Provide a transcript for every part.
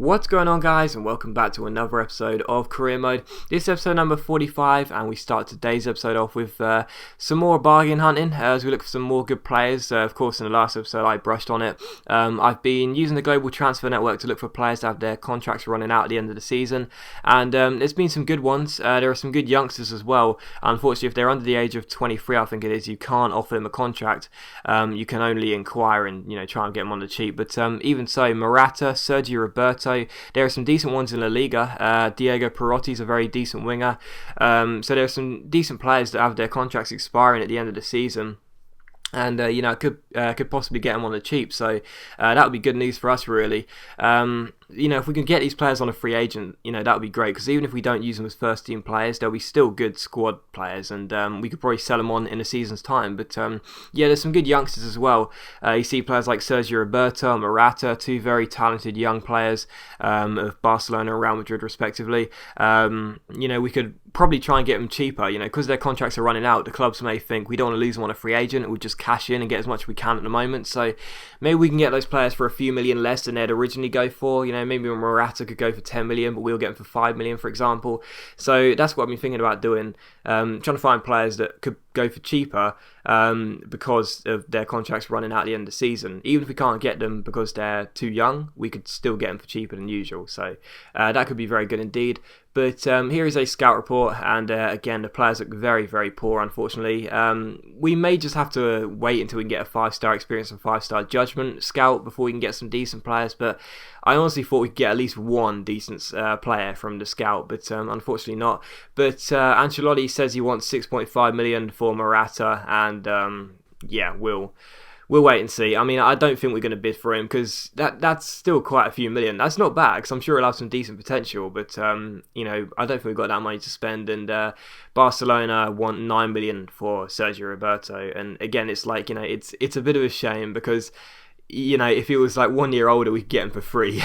What's going on, guys, and welcome back to another episode of Career Mode. This is episode number 45, and we start today's episode off with some more bargain hunting as we look for some more good players. Of course, in the last episode I brushed on it. I've been using the global transfer network to look for players that have their contracts running out at the end of the season, and there's been some good ones. There are some good youngsters as well. Unfortunately, if they're under the age of 23, I think it is, you can't offer them a contract. You can only inquire and try and get them on the cheap. But even so, Morata, Sergio Roberto, there are some decent ones in La Liga. Diego Perotti's a very decent winger. So there are some decent players that have their contracts expiring at the end of the season. And could possibly get them on the cheap, so that would be good news for us, really. If we can get these players on a free agent, that would be great, because even if we don't use them as first team players, they'll be still good squad players, and we could probably sell them on in a season's time. But there's some good youngsters as well. You see players like Sergio Roberto and Morata, two very talented young players of Barcelona and Real Madrid respectively. We could probably try and get them cheaper, because their contracts are running out. The clubs may think we don't want to lose them on a free agent, we'll just cash in and get as much as we can at the moment. So maybe we can get those players for a few million less than they'd originally go for. Maybe Morata could go for 10 million, but we'll get them for 5 million, for example. So that's what I've been thinking about doing, trying to find players that could go for cheaper because of their contracts running out at the end of the season. Even if we can't get them because they're too young, we could still get them for cheaper than usual. So that could be very good indeed. But here is a scout report, and again, the players look very, very poor, unfortunately. We may just have to wait until we can get a 5-star experience and 5-star judgment scout before we can get some decent players, but I honestly thought we'd get at least one decent player from the scout, but unfortunately not. But Ancelotti says he wants 6.5 million for Morata, and We'll wait and see. I mean, I don't think we're going to bid for him, because that's still quite a few million. That's not bad, because I'm sure he'll have some decent potential. But, I don't think we've got that money to spend. And Barcelona want 9 million for Sergio Roberto. And again, it's like, it's a bit of a shame, because if he was like 1 year older, we'd get him for free,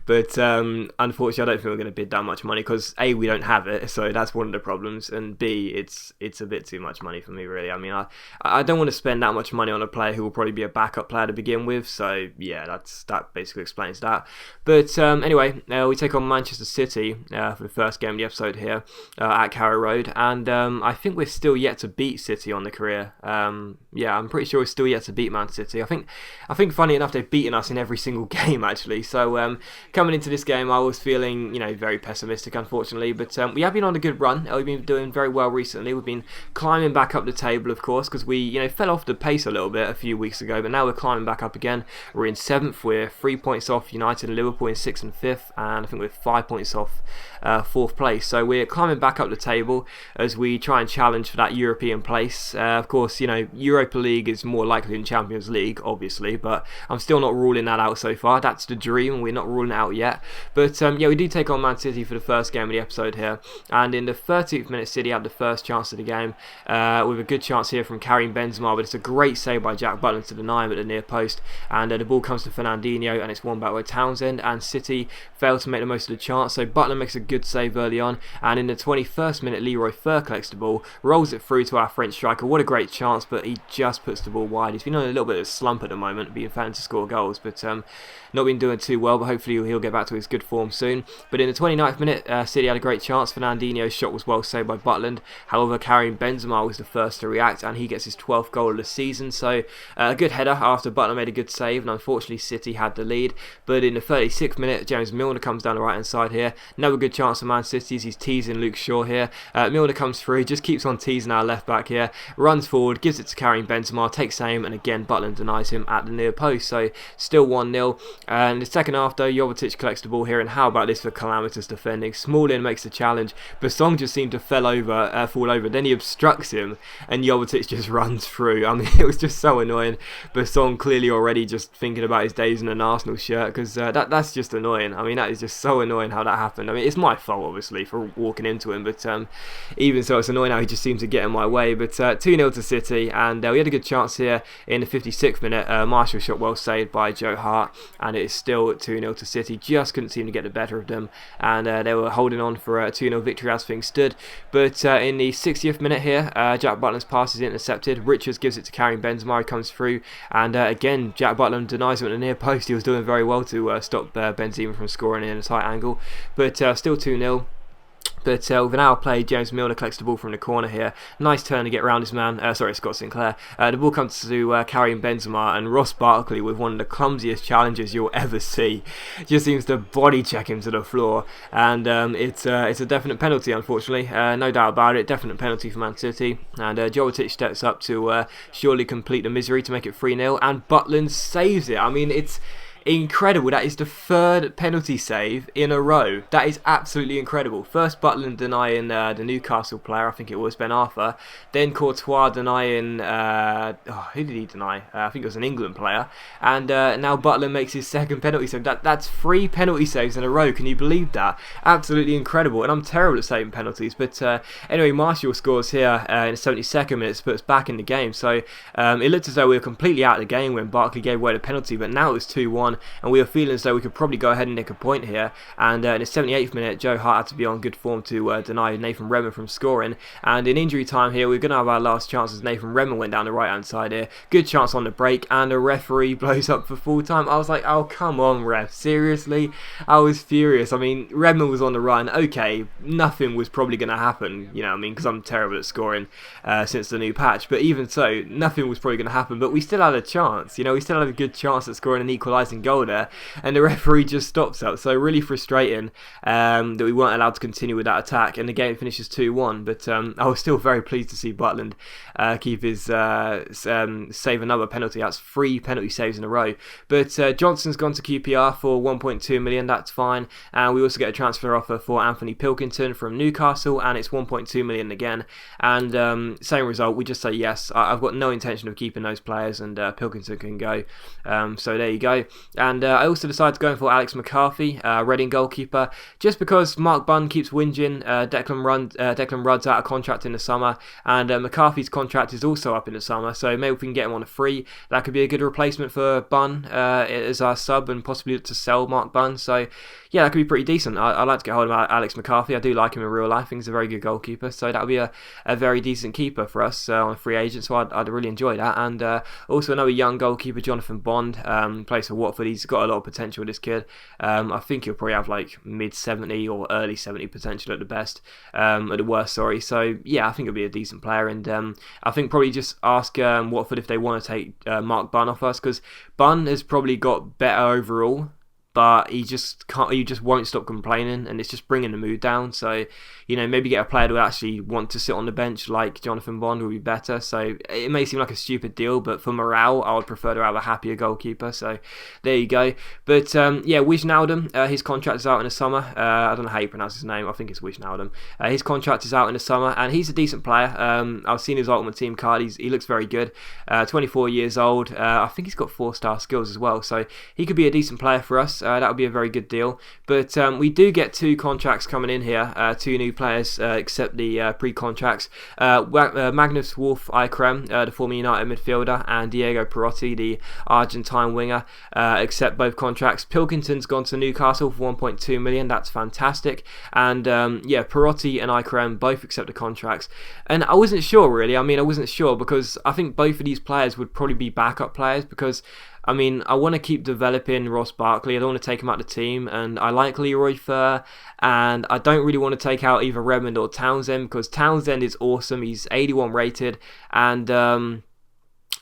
But unfortunately, I don't think we're going to bid that much money, because A, we don't have it, so that's one of the problems, and B, it's a bit too much money for me, really. I mean, I don't want to spend that much money on a player who will probably be a backup player to begin with, so yeah, that basically explains that. But anyway, we take on Manchester City for the first game of the episode here at Carrow Road, and I think we're still yet to beat City on the career. I'm pretty sure we're still yet to beat Man City. I think, funny enough, they've beaten us in every single game, actually. So coming into this game, I was feeling, very pessimistic, unfortunately. But we have been on a good run. We've been doing very well recently. We've been climbing back up the table, of course, because we, fell off the pace a little bit a few weeks ago. But now we're climbing back up again. We're in 7th. We're 3 points off United and Liverpool in 6th and 5th. And I think we're 5 points off 4th place. So we're climbing back up the table as we try and challenge for that European place. Of course, Europa League is more likely than Champions League, obviously. But I'm still not ruling that out so far. That's the dream. We're not ruling it out yet. But we do take on Man City for the first game of the episode here. And in the 13th minute, City had the first chance of the game with a good chance here from Karim Benzema. But it's a great save by Jack Butland to deny him at the near post. And the ball comes to Fernandinho, and it's won back by Townsend. And City fail to make the most of the chance. So Butland makes a good save early on. And in the 21st minute, Leroy Fer collects the ball, rolls it through to our French striker. What a great chance, but he just puts the ball wide. He's been on a little bit of a slump at the moment, being failing to score goals, but not been doing too well, but hopefully he'll get back to his good form soon. But in the 29th minute, City had a great chance. Fernandinho's shot was well saved by Butland. However, Karim Benzema was the first to react, and he gets his 12th goal of the season. So a good header after Butland made a good save, and unfortunately City had the lead. But in the 36th minute, James Milner comes down the right hand side here. Another good chance for Man City as he's teasing Luke Shaw here. Milner comes through, just keeps on teasing our left back here, runs forward, gives it to Karim Benzema, takes aim, and again Butland denies him at the near post. So still 1-0. And in the second half, though, Jovetic collects the ball here, and how about this for calamitous defending? Smalling makes the challenge. Basong just seemed to fall over. Then he obstructs him, and Jovetic just runs through. I mean, it was just so annoying. Basong clearly already just thinking about his days in an Arsenal shirt, because that's just annoying. I mean, that is just so annoying how that happened. I mean, it's my fault, obviously, for walking into him, but even so, it's annoying how he just seems to get in my way. But 2-0 to City, and we had a good chance here in the 56th minute. Martial shot well saved by Joe Hart, and it is still 2-0 to City. Just couldn't seem to get the better of them, and they were holding on for a 2-0 victory as things stood. But in the 60th minute here, Jack Butland's pass is intercepted. Richards gives it to Karim Benzema, comes through, and again Jack Butland denies him at the near post. He was doing very well to stop Benzema from scoring in a tight angle, but still 2-0. But with an hour play, James Milner collects the ball from the corner here. Nice turn to get around his man. Scott Sinclair. The ball comes to Karim Benzema, and Ross Barkley with one of the clumsiest challenges you'll ever see. Just seems to body check him to the floor, and it's a definite penalty, unfortunately. No doubt about it. Definite penalty for Man City. And Jovetic steps up to surely complete the misery to make it 3-0, and Butland saves it. I mean, it's incredible. That is the third penalty save in a row. That is absolutely incredible. First Butland denying the Newcastle player, I think it was Ben Arthur. Then Courtois denying, who did he deny? I think it was an England player. And now Butland makes his second penalty save. That's 3 penalty saves in a row. Can you believe that? Absolutely incredible. And I'm terrible at saving penalties. But anyway, Martial scores here in the 72nd minute to put us back in the game. So it looked as though we were completely out of the game when Barkley gave away the penalty. But now it was 2-1. And we were feeling as though we could probably go ahead and nick a point here. And in the 78th minute, Joe Hart had to be on good form to deny Nathan Redmond from scoring. And in injury time here, we're going to have our last chance as Nathan Redmond went down the right hand side here. Good chance on the break, and the referee blows up for full time. I was like, oh come on ref, seriously? I was furious. I mean, Redmond was on the run. Okay, nothing was probably going to happen, you know what I mean, because I'm terrible at scoring since the new patch. But even so, nothing was probably going to happen. But we still had a chance, you know, we still had a good chance at scoring an equalising goal there, and the referee just stops us. So really frustrating that we weren't allowed to continue with that attack, and the game finishes 2-1. But I was still very pleased to see Butland keep his save another penalty. That's 3 penalty saves in a row. But Johnson's gone to QPR for 1.2 million. That's fine, and we also get a transfer offer for Anthony Pilkington from Newcastle, and it's 1.2 million again. And same result, we just say yes. I've got no intention of keeping those players, and Pilkington can go. So there you go. And I also decided to go for Alex McCarthy, Reading goalkeeper, just because Mark Bunn keeps whinging. Declan Rudd's out of contract in the summer, and McCarthy's contract is also up in the summer, so maybe we can get him on a free. That could be a good replacement for Bunn as our sub, and possibly to sell Mark Bunn. So yeah, that could be pretty decent. I'd like to get hold of Alex McCarthy. I do like him in real life. I think he's a very good goalkeeper, so that would be a very decent keeper for us on a free agent, so I'd really enjoy that. And also another young goalkeeper, Jonathan Bond, plays for Watford. He's got a lot of potential, this kid. I think he'll probably have like mid-70 or early 70 potential at the best, at the worst, sorry. So yeah, I think he'll be a decent player, and I think probably just ask Watford if they want to take Mark Bunn off us, because Bunn has probably got better overall, but he just won't stop complaining, and it's just bringing the mood down. So, you know, maybe get a player to actually want to sit on the bench like Jonathan Bond would be better. So it may seem like a stupid deal, but for morale, I would prefer to have a happier goalkeeper. So there you go. But yeah, Wijnaldum, his contract is out in the summer. I don't know how you pronounce his name. I think it's Wijnaldum. His contract is out in the summer, and he's a decent player. I've seen his Ultimate Team card. He looks very good. 24 years old. I think he's got 4-star skills as well. So he could be a decent player for us. That would be a very good deal. But we do get 2 contracts coming in here, 2 new players, except the pre-contracts. Magnus Wolf Eikrem, the former United midfielder, and Diego Perotti, the Argentine winger, accept both contracts. Pilkington's gone to Newcastle for 1.2 million. That's fantastic. And yeah, Perotti and Eikrem both accept the contracts. And I wasn't sure, really. I mean, I wasn't sure because I think both of these players would probably be backup players, because I mean, I want to keep developing Ross Barkley. I don't want to take him out of the team, and I like Leroy Fer, and I don't really want to take out either Redmond or Townsend, because Townsend is awesome. He's 81 rated, and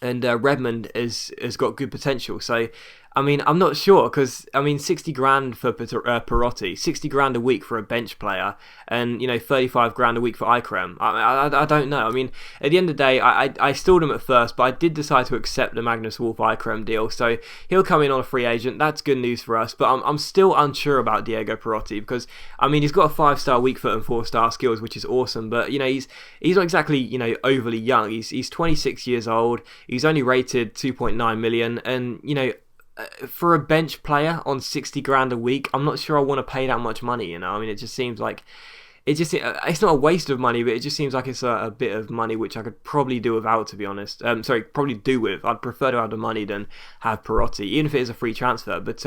Redmond has got good potential. So I mean, I'm not sure, because I mean, 60 grand for Perotti, 60 grand a week for a bench player, and you know, 35 grand a week for Eikrem. I don't know. I mean, at the end of the day, I stalled him at first, but I did decide to accept the Magnus Wolf Eikrem deal, so he'll come in on a free agent. That's good news for us, but I'm still unsure about Diego Perotti, because I mean, he's got a 5-star weak foot and 4-star skills, which is awesome, but you know, he's not exactly, you know, overly young. He's 26 years old. He's only rated 2.9 million, and you know, for a bench player on 60 grand a week, I'm not sure I want to pay that much money, you know. I mean, it just seems like it's not a waste of money, but it just seems like it's a bit of money which I could probably do without, to be honest. Probably do with. I'd prefer to have the money than have Perotti, even if it is a free transfer. But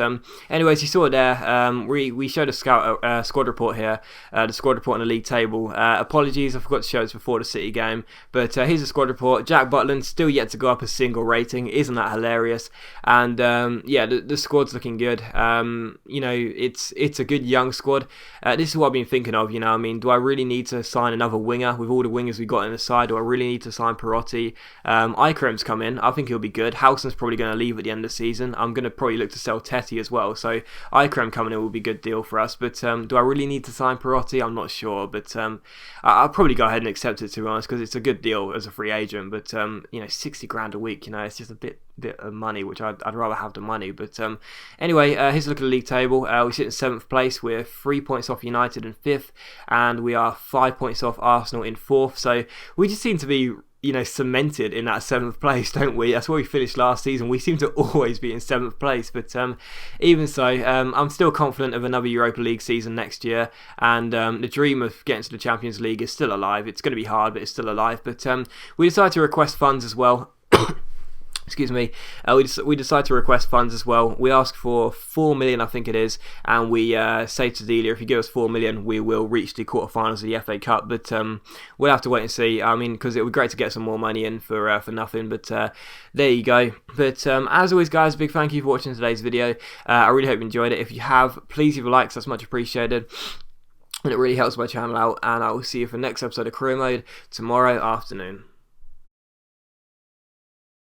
anyways, you saw it there. We showed a squad report here, the squad report on the league table. Apologies, I forgot to show this before the City game, but here's the squad report. Jack Butland still yet to go up a single rating. Isn't that hilarious? And yeah, the squad's looking good. It's a good young squad. This is what I've been thinking of. I mean, do I really need to sign another winger with all the wingers we got in the side? Do I really need to sign Perotti? Ikrem's come in. I think he'll be good. Howson's probably going to leave at the end of the season. I'm going to probably look to sell Tetty as well. So Ikrem coming in will be a good deal for us. But do I really need to sign Perotti? I'm not sure. But I'll probably go ahead and accept it, to be honest, because it's a good deal as a free agent. But 60 grand a week, it's just a bit of money, which I'd rather have the money. But anyway, here's a look at the league table. We sit in 7th place. We're 3 points off United in 5th, and we are 5 points off Arsenal in 4th. So we just seem to be cemented in that 7th place, don't we? That's where we finished last season. We seem to always be in 7th place, but even so, I'm still confident of another Europa League season next year, and the dream of getting to the Champions League is still alive. It's going to be hard, but it's still alive. But we decided to request funds as well. Excuse me. We decided to request funds as well. We asked for 4 million, I think it is, and we say to Delia, if you give us 4 million, we will reach the quarterfinals of the FA Cup. But we'll have to wait and see. I mean, because it would be great to get some more money in for nothing. But there you go. But as always, guys, big thank you for watching today's video. I really hope you enjoyed it. If you have, please leave a like. That's much appreciated. And it really helps my channel out. And I will see you for the next episode of Career Mode tomorrow afternoon.